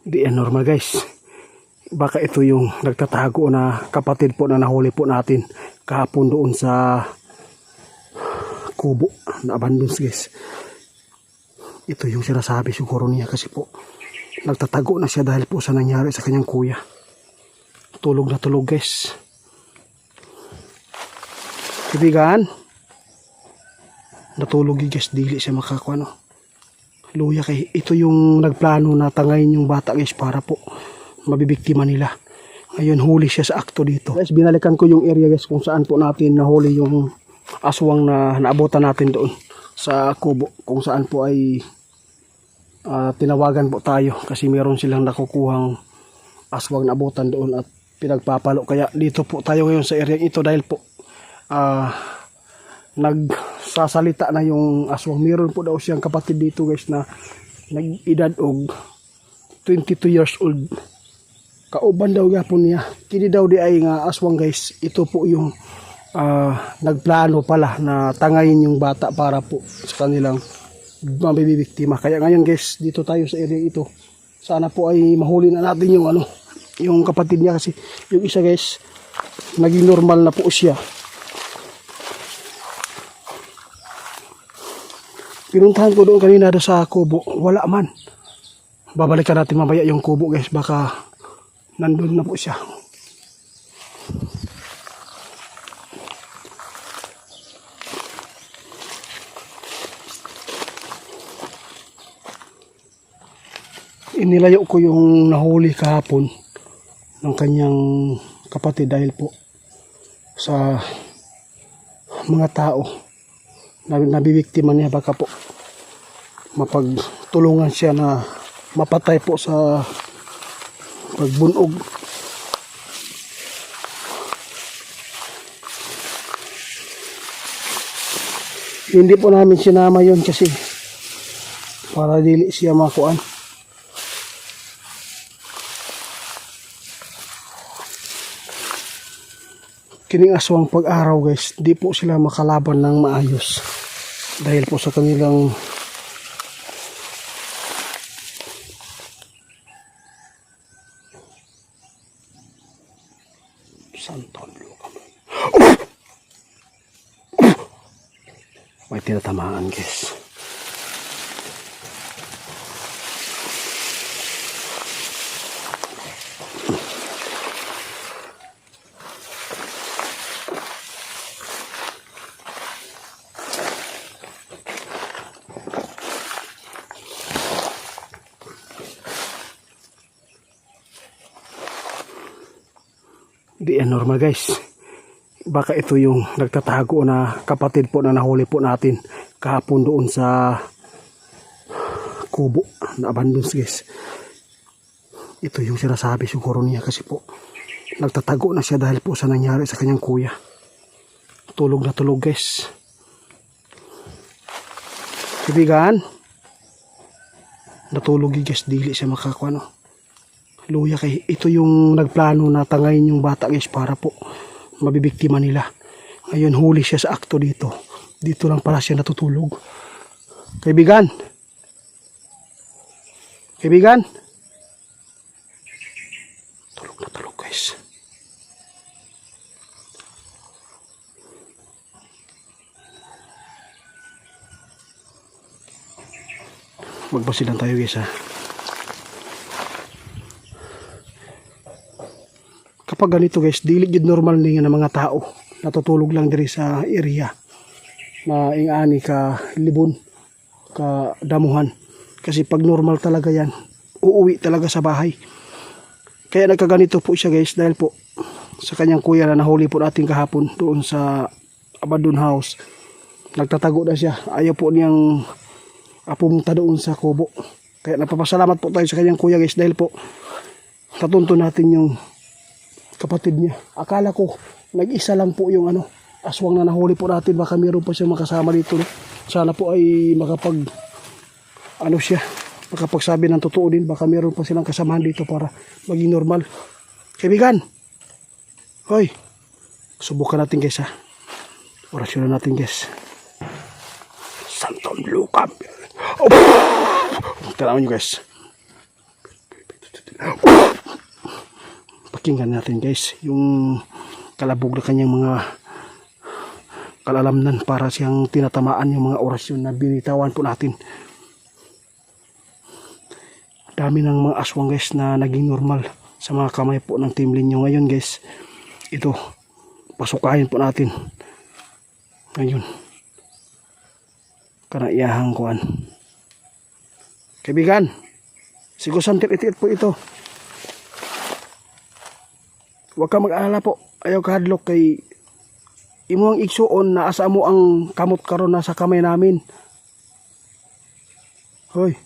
Di yan normal guys. Baka ito yung nagtatago na kapatid po na nahuli po natin kahapon doon sa kubo na abandons guys. Ito yung sinasabi siguro niya kasi po nagtatago na siya dahil po sa nangyari sa kanyang kuya. Tulog na tulog guys. Kaibigan, natulog guys, dili siya makakuha no. Luya kay ito yung nagplano na tangayin yung bata guys para po mabibiktima nila. Ngayon huli siya sa akto dito. Guys, binalikan ko yung area guys kung saan po natin nahuli yung aswang na naabutan natin doon sa kubo. Kung saan po ay tinawagan po tayo kasi meron silang nakukuhang aswang na abutan doon at pinagpapalo. Kaya dito po tayo ngayon sa area ito dahil po nagsasalita na yung aswang. Meron po daw siyang kapatid dito guys na nag-edad og 22 years old. Kauban daw gapon niya. Kini daw di ay nga aswang guys. Ito po yung nagplano pala na tangayin yung bata para po sa kanilang mabibiktima. Kaya ngayon guys, dito tayo sa area ito. Sana po ay mahuli na natin yung yung kapatid niya kasi yung isa guys, naging normal na po siya. Pinuntahan ko doon kanina doon sa kubo, wala man. Babalikan natin mamaya yung kubo guys, baka nandun na po siya. Inilayo ko yung nahuli kahapon ng kanyang kapatid dahil po sa mga tao na nabibiktima niya, baka po mapagtulungan siya na mapatay po sa pagbunog. Hindi po namin sinama yon kasi para dili siya makuan. Kining aswang pag-araw guys, di po sila makalaban ng maayos dahil po sa kanilang santon lukam. May tinatamaan guys. Di yan normal guys. Baka ito yung nagtatago na kapatid po na nahuli po natin kahapon doon sa kubo na abandons guys. Ito yung sinasabi siguro niya kasi po nagtatago na siya dahil po sa nangyari sa kanyang kuya. Tulog na tulog guys. Kaibigan, natulog guys, dili siya makakuha no. Luya kay ito yung nagplano na tangayin yung bata guys para po mabibiktima nila. Ngayon huli siya sa akto dito. Dito lang pala siya natutulog. Kaibigan. Kaibigan. Tulog na tulog guys. Magbasilan tayo guys ha. Kapag ganito guys, dili gid normal ni nga mga tao natutulog lang diri sa area na ingani ka libon ka damuhan. Kasi pag normal talaga yan, uuwi talaga sa bahay. Kaya nagkaganito po siya guys dahil po sa kanyang kuya na nahuli po natin kahapon doon sa abandoned house. Nagtatago na siya, ayaw po niyang pumunta doon sa kubo. Kaya napapasalamat po tayo sa kanyang kuya guys dahil po tatunto natin yung kapatid niya. Akala ko nag-isa lang po yung aswang na nahuli po natin, baka meron pa siyang makasama dito no? Sana po ay makapag siya, makapagsabi ng totoo din, baka meron pa silang kasamahan dito para maging normal. Kaibigan, hoy, subukan natin guys ha. Orasyon natin guys. Santon lukam. Oh! Tanawan nyo guys. Pakinggan natin guys yung kalabog na kanyang mga kalalamnan para siyang tinatamaan yung mga orasyon na binitawan po natin. Dami ng mga aswang guys na naging normal sa mga kamay po ng Team Linyo ngayon guys. Ito, pasukahin po natin ngayon kanaiyahang kuan. Kaibigan, sigusan tit-it po ito. Huwag ka mag-alala po, ayaw kahadlok kay imo ang igsuon na asa mo ang kamot karon na sa kamay namin. Hoy.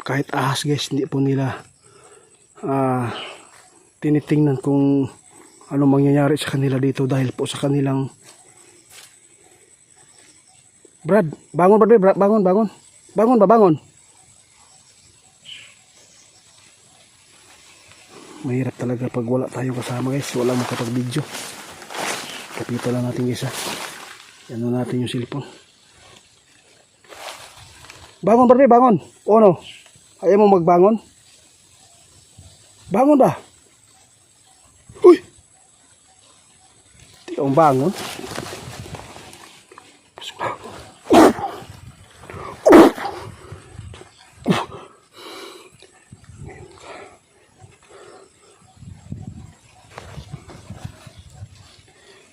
Kahit ahas guys, hindi po nila tinitingnan kung ano mangyayari sa kanila dito dahil po sa kanilang Brad, bangon Brad, bangon. Bangon. Mahirap talaga pag wala tayo kasama guys, wala makapag-video. Kapito lang natin guys ha. Yan na natin yung cellphone. Bangon Brad, bangon. O no? Ayaw mo magbangon? Bangon ba? Uy! Di ka bangon.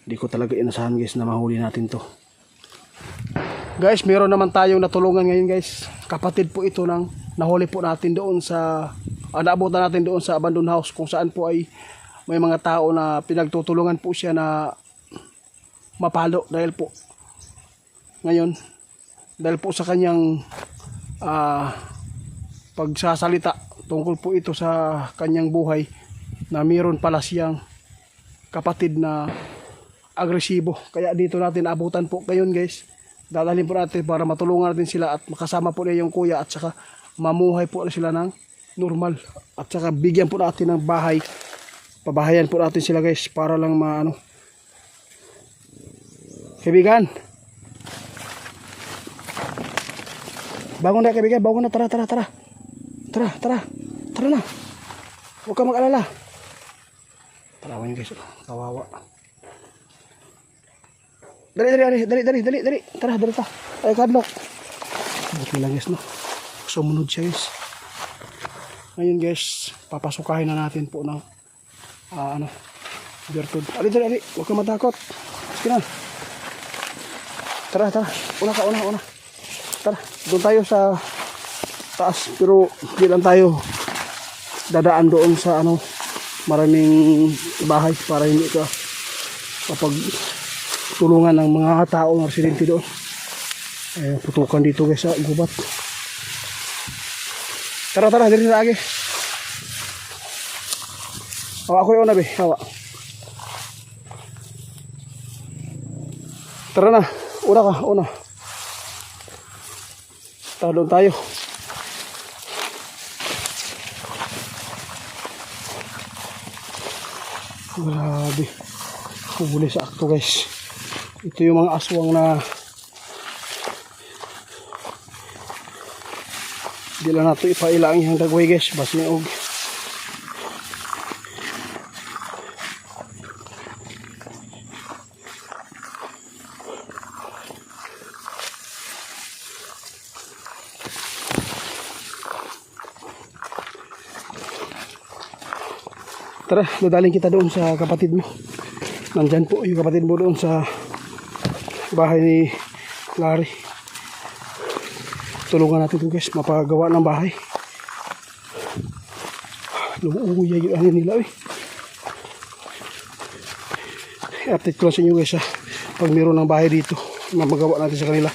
Di ko talaga inasahan guys na mahuli natin to. Guys, meron naman tayong natulungan ngayon guys. Kapatid po ito ng nahuli po natin doon sa naabutan natin doon sa abandoned house kung saan po ay may mga tao na pinagtutulungan po siya na mapalo dahil po ngayon dahil po sa kanyang pagsasalita tungkol po ito sa kanyang buhay na mayroon pala siyang kapatid na agresibo. Kaya dito natin abutan po ngayon guys. Dadalhin po natin para matulungan natin sila at makasama po niya yung kuya at saka mamuhay po sila ng normal. At saka bigyan po natin ng bahay. Pabahayan po natin sila guys para lang maano. Kaibigan. Bangon na kaibigan, bangon na, tara. Tara na. Huwag ka mag-alala. Tarawan guys, kawawa. Dali. Tara. Ay, kadlok. Buti lang guys, no. Sumunod siya guys. Ngayon guys, papasukahin na natin po ng Bertod. Dali. Huwag ka matakot. Sige na. Tara. Una. Tara, doon tayo sa taas. Pero hindi lang tayo dadaan doon sa maraming bahay para hindi ka kapag tulungan ng mga tao ng residente doon. Putukan dito guys sa gubat. Tara, dito lagi. Hawa ko yung nabi, hawa. Tara na, una. Tara doon tayo. Grabe. Huli sa akto guys. Ito yung mga aswang na di lang nato ipailang yung dagway guys. Bas niog. Tara, dadaling kita doon sa kapatid mo. Nandyan po yung kapatid mo doon sa bahay ni Larry. Tulungan natin ito guys, mapagawa ng bahay. Luuyay yung ano nila update ko lang sa inyo guys pag mayroon ng bahay dito na magawa natin sa kanila.